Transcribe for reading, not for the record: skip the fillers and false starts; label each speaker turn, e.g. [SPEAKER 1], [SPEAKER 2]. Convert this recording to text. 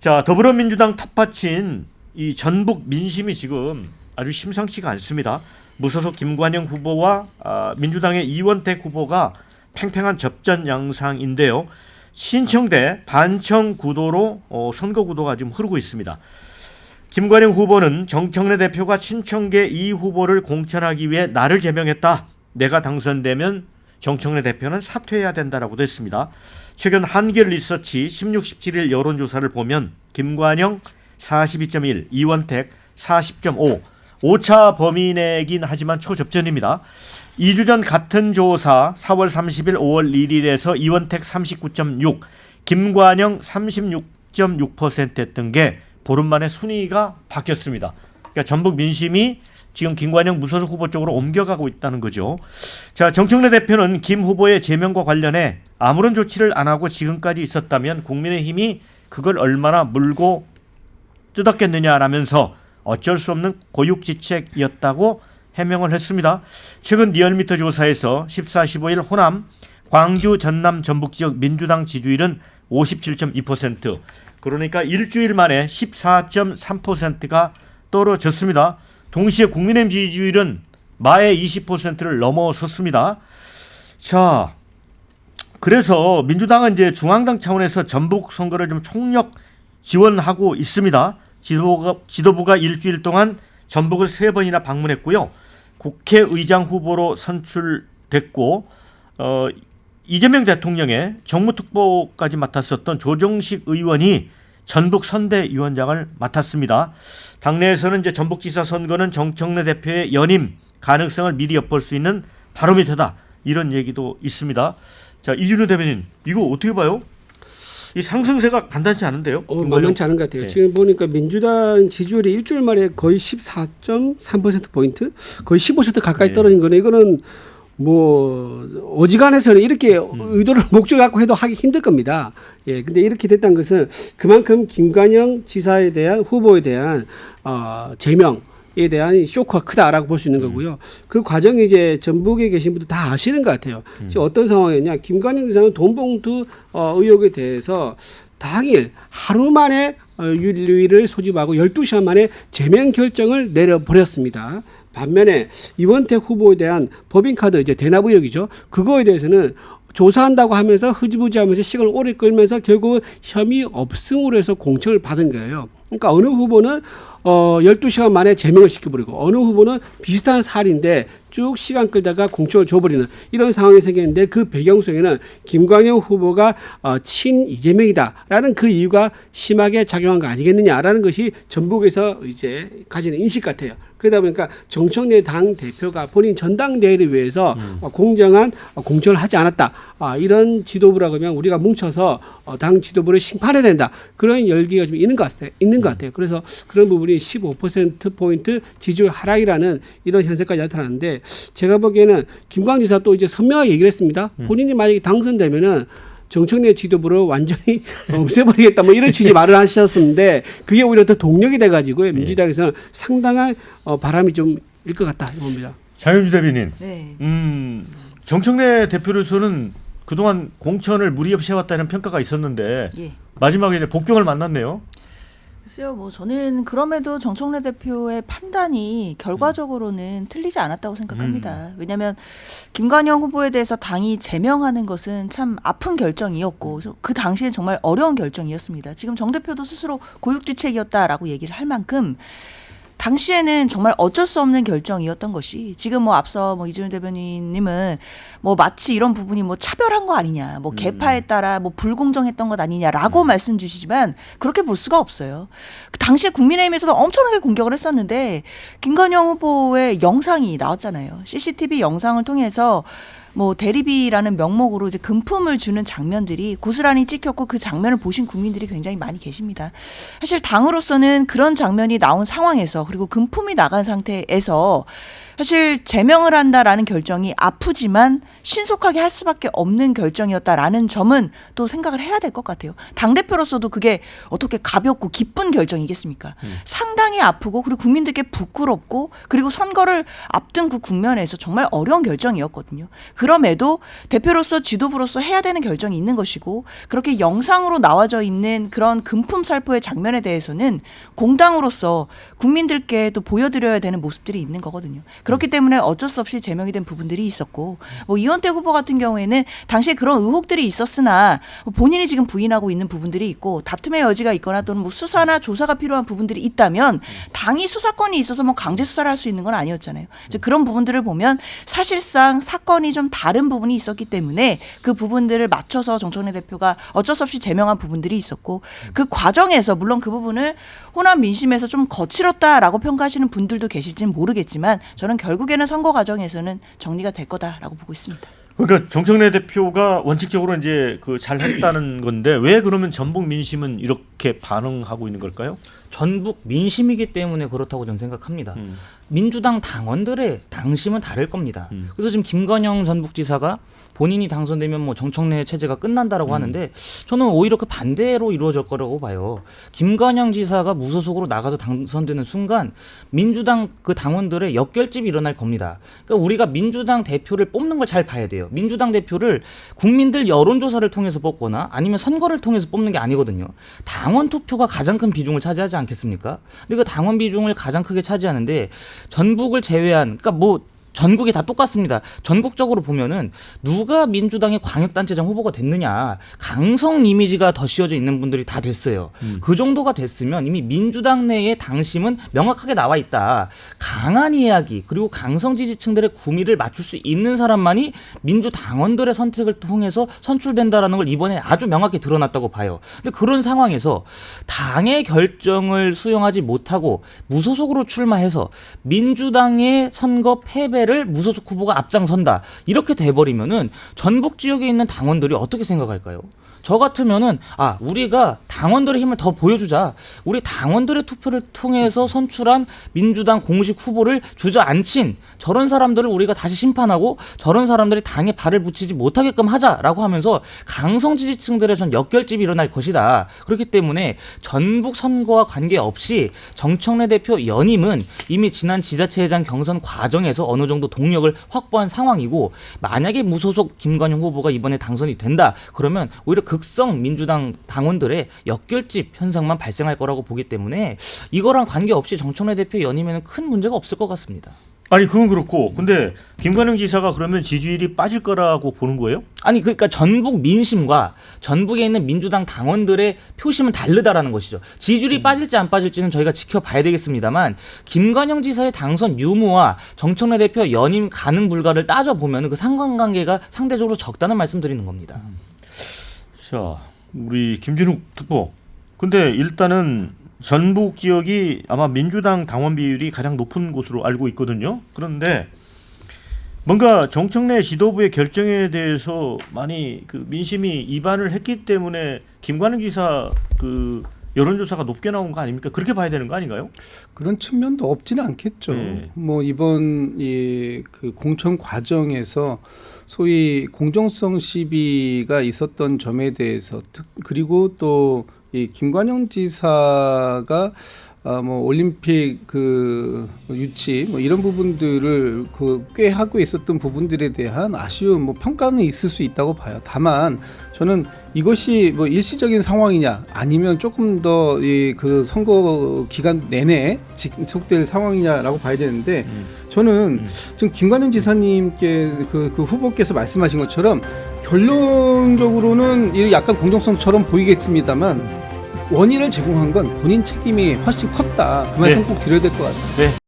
[SPEAKER 1] 자, 더불어민주당 텃밭인 이 전북 민심이 지금 아주 심상치가 않습니다. 무소속 김관영 후보와 민주당의 이원택 후보가 팽팽한 접전 양상인데요. 신청대 반청 구도로 선거 구도가 지금 흐르고 있습니다. 김관영 후보는 정청래 대표가 신청계 이 후보를 공천하기 위해 나를 제명했다. 내가 당선되면 정청래 대표는 사퇴해야 된다라고도 했습니다. 최근 한길리서치 16, 17일 여론조사를 보면 김관영 42.1, 이원택 40.5, 5차 범위 내긴 하지만 초접전입니다. 2주 전 같은 조사 4월 30일, 5월 1일에서 이원택 39.6, 김관영 36.6% 했던 게 보름 만에 순위가 바뀌었습니다. 그러니까 전북 민심이 지금 김관영 무소속 후보 쪽으로 옮겨가고 있다는 거죠. 자, 정청래 대표는 김 후보의 제명과 관련해 아무런 조치를 안 하고 지금까지 있었다면 국민의힘이 그걸 얼마나 물고 뜯었겠느냐라면서 어쩔 수 없는 고육지책이었다고 해명을 했습니다. 최근 리얼미터 조사에서 14, 15일 호남, 광주, 전남, 전북 지역 민주당 지지율은 57.2%, 그러니까 일주일 만에 14.3%가 떨어졌습니다. 동시에 국민의힘 지지율은 마의 20%를 넘어섰습니다. 자, 그래서 민주당은 이제 중앙당 차원에서 전북 선거를 좀 총력 지원하고 있습니다. 지도부가 일주일 동안 전북을 3번이나 방문했고요. 국회의장 후보로 선출됐고 이재명 대통령의 정무특보까지 맡았었던 조정식 의원이 전북 선대위원장을 맡았습니다. 당내에서는 이제 전북지사 선거는 정청래 대표의 연임 가능성을 미리 엿볼 수 있는 바로미터다, 이런 얘기도 있습니다. 자, 이준우 대변인, 이거 어떻게 봐요? 이 상승세가 간단치 않은데요?
[SPEAKER 2] 만만치 않은 것 같아요.
[SPEAKER 1] 네.
[SPEAKER 2] 지금 보니까 민주당 지지율이 일주일 만에 거의 14.3%포인트, 거의 15% 가까이 떨어진 거네. 이거는 뭐 어지간해서는 이렇게 의도를 목적을 갖고 해도 하기 힘들 겁니다. 예, 근데 이렇게 됐다는 것은 그만큼 김관영 지사에 대한 후보에 대한 제명에 대한 쇼크가 크다라고 볼 수 있는 거고요. 그 과정이 이제 전북에 계신 분들 다 아시는 것 같아요. 지금 어떤 상황이었냐? 김관영 지사는 돈봉투 의혹에 대해서 당일 하루 만에 윤리위를 소집하고 12시간 만에 제명 결정을 내려버렸습니다. 반면에 이원택 후보에 대한 법인카드 이제 대납 의혹이죠. 그거에 대해서는 조사한다고 하면서 흐지부지하면서 시간을 오래 끌면서 결국은 혐의 없음으로 해서 공천을 받은 거예요. 그러니까 어느 후보는 12시간 만에 제명을 시켜버리고 어느 후보는 비슷한 사안인데 쭉 시간 끌다가 공천을 줘버리는 이런 상황이 생겼는데, 그 배경 속에는 김광영 후보가 친 이재명이다라는 그 이유가 심하게 작용한 거 아니겠느냐라는 것이 전북에서 이제 가지는 인식 같아요. 그러다 보니까 정청래 당 대표가 본인 전당대회를 위해서 공정한 공천을 하지 않았다. 이런 지도부라고 하면 우리가 뭉쳐서 당 지도부를 심판해야 된다. 그런 열기가 좀 있는 것 같아요. 그래서 그런 부분이 15%포인트 지지율 하락이라는 이런 현상까지 나타나는데, 제가 보기에는 김광지사 또 이제 선명하게 얘기를 했습니다. 본인이 만약에 당선되면은 정청래 지도부를 완전히 없애버리겠다, 뭐 이런 취지 말을 하셨었는데, 그게 오히려 더 동력이 돼가지고 민주당에서는 상당한 바람이 좀 일 것 같다 봅니다.
[SPEAKER 1] 장윤주 대변인,
[SPEAKER 3] 네.
[SPEAKER 1] 정청래 대표로서는 그동안 공천을 무리 없이 해왔다는 평가가 있었는데
[SPEAKER 3] 예.
[SPEAKER 1] 마지막에 이제 복병을 만났네요.
[SPEAKER 3] 글쎄요, 뭐 저는 그럼에도 정청래 대표의 판단이 결과적으로는 틀리지 않았다고 생각합니다. 왜냐하면 김관영 후보에 대해서 당이 제명하는 것은 참 아픈 결정이었고 그 당시에 정말 어려운 결정이었습니다. 지금 정 대표도 스스로 고육지책이었다라고 얘기를 할 만큼 당시에는 정말 어쩔 수 없는 결정이었던 것이, 지금 뭐 앞서 뭐 이준우 대변인님은 뭐 마치 이런 부분이 뭐 차별한 거 아니냐, 뭐 계파에 따라 뭐 불공정했던 것 아니냐라고 말씀 주시지만 그렇게 볼 수가 없어요. 그 당시에 국민의힘에서도 엄청나게 공격을 했었는데 김관영 후보의 영상이 나왔잖아요. CCTV 영상을 통해서 뭐 대리비라는 명목으로 이제 금품을 주는 장면들이 고스란히 찍혔고 그 장면을 보신 국민들이 굉장히 많이 계십니다. 사실 당으로서는 그런 장면이 나온 상황에서, 그리고 금품이 나간 상태에서 사실 제명을 한다라는 결정이 아프지만 신속하게 할 수밖에 없는 결정이었다라는 점은 또 생각을 해야 될 것 같아요. 당대표로서도 그게 어떻게 가볍고 기쁜 결정이겠습니까? 상당히 심장이 아프고 그리고 국민들께 부끄럽고 그리고 선거를 앞둔 그 국면에서 정말 어려운 결정이었거든요. 그럼에도 대표로서 지도부로서 해야 되는 결정이 있는 것이고 그렇게 영상으로 나와져 있는 그런 금품살포의 장면에 대해서는 공당으로서 국민들께 또 보여드려야 되는 모습들이 있는 거거든요. 그렇기 때문에 어쩔 수 없이 제명이 된 부분들이 있었고 뭐 이원택 후보 같은 경우에는 당시에 그런 의혹들이 있었으나 본인이 지금 부인하고 있는 부분들이 있고 다툼의 여지가 있거나 또는 뭐 수사나 조사가 필요한 부분들이 있다면 당이 수사권이 있어서 뭐 강제 수사를 할 수 있는 건 아니었잖아요. 이제 그런 부분들을 보면 사실상 사건이 좀 다른 부분이 있었기 때문에 그 부분들을 맞춰서 정청래 대표가 어쩔 수 없이 제명한 부분들이 있었고 그 과정에서 물론 그 부분을 호남 민심에서 좀 거칠었다라고 평가하시는 분들도 계실지는 모르겠지만 저는 결국에는 선거 과정에서는 정리가 될 거다라고 보고 있습니다.
[SPEAKER 1] 그러니까 정청래 대표가 원칙적으로 이제 그 잘했다는 건데 왜 그러면 전북 민심은 이렇게 반응하고 있는 걸까요?
[SPEAKER 4] 전북 민심이기 때문에 그렇다고 저는 생각합니다. 민주당 당원들의 당심은 다를 겁니다. 그래서 지금 김관영 전북지사가 본인이 당선되면 뭐 정청래 체제가 끝난다라고 하는데 저는 오히려 그 반대로 이루어질 거라고 봐요. 김관영 지사가 무소속으로 나가서 당선되는 순간 민주당 그 당원들의 역결집이 일어날 겁니다. 그러니까 우리가 민주당 대표를 뽑는 걸 잘 봐야 돼요. 민주당 대표를 국민들 여론조사를 통해서 뽑거나 아니면 선거를 통해서 뽑는 게 아니거든요. 당원 투표가 가장 큰 비중을 차지하지 않겠습니까? 근데 그 당원 비중을 가장 크게 차지하는데 전북을 제외한 그러니까 뭐 전국이 다 똑같습니다. 전국적으로 보면은 누가 민주당의 광역단체장 후보가 됐느냐 강성 이미지가 더 씌워져 있는 분들이 다 됐어요. 그 정도가 됐으면 이미 민주당 내의 당심은 명확하게 나와 있다. 강한 이야기 그리고 강성 지지층들의 구미를 맞출 수 있는 사람만이 민주당원들의 선택을 통해서 선출된다라는 걸 이번에 아주 명확히 드러났다고 봐요. 근데 그런 상황에서 당의 결정을 수용하지 못하고 무소속으로 출마해서 민주당의 선거 패배를 무소속 후보가 앞장선다. 이렇게 돼버리면은 전북 지역에 있는 당원들이 어떻게 생각할까요? 저 같으면은 우리가 당원들의 힘을 더 보여주자. 우리 당원들의 투표를 통해서 선출한 민주당 공식 후보를 주저앉힌 저런 사람들을 우리가 다시 심판하고 저런 사람들이 당에 발을 붙이지 못하게끔 하자라고 하면서 강성 지지층들의 전 역결집이 일어날 것이다. 그렇기 때문에 전북 선거와 관계없이 정청래 대표 연임은 이미 지난 지자체회장 경선 과정에서 어느 정도 동력을 확보한 상황이고 만약에 무소속 김관영 후보가 이번에 당선이 된다. 그러면 오히려 극성 민주당 당원들의 역결집 현상만 발생할 거라고 보기 때문에 이거랑 관계없이 정청래 대표 연임에는 큰 문제가 없을 것 같습니다.
[SPEAKER 1] 아니 그건 그렇고 근데 김관영 지사가 그러면 지지율이 빠질 거라고 보는 거예요?
[SPEAKER 4] 아니 그러니까 전북 민심과 전북에 있는 민주당 당원들의 표심은 다르다라는 것이죠. 지지율이 빠질지 안 빠질지는 저희가 지켜봐야 되겠습니다만 김관영 지사의 당선 유무와 정청래 대표 연임 가능 불가를 따져보면 그 상관관계가 상대적으로 적다는 말씀드리는 겁니다.
[SPEAKER 1] 자, 우리 김진욱 특보. 근데 일단은 전북 지역이 아마 민주당 당원 비율이 가장 높은 곳으로 알고 있거든요. 그런데 뭔가 정청래 지도부의 결정에 대해서 많이 그 민심이 이반을 했기 때문에 김관영 지사 그 여론조사가 높게 나온 거 아닙니까? 그렇게 봐야 되는 거 아닌가요?
[SPEAKER 2] 그런 측면도 없지는 않겠죠. 뭐 이번 그 공천 과정에서 소위 공정성 시비가 있었던 점에 대해서 그리고 또 이 김관영 지사가 뭐 올림픽 그 유치 뭐 이런 부분들을 그 꽤 하고 있었던 부분들에 대한 아쉬운 뭐 평가는 있을 수 있다고 봐요. 다만 저는 이것이 뭐 일시적인 상황이냐 아니면 조금 더 이 그 선거 기간 내내 지속될 상황이냐라고 봐야 되는데 저는 지금 김관영 지사님께 그 후보께서 말씀하신 것처럼 결론적으로는 약간 공정성처럼 보이겠습니다만 원인을 제공한 건 본인 책임이 훨씬 컸다. 그 말씀 꼭 드려야 될 것 같아요.
[SPEAKER 1] 네.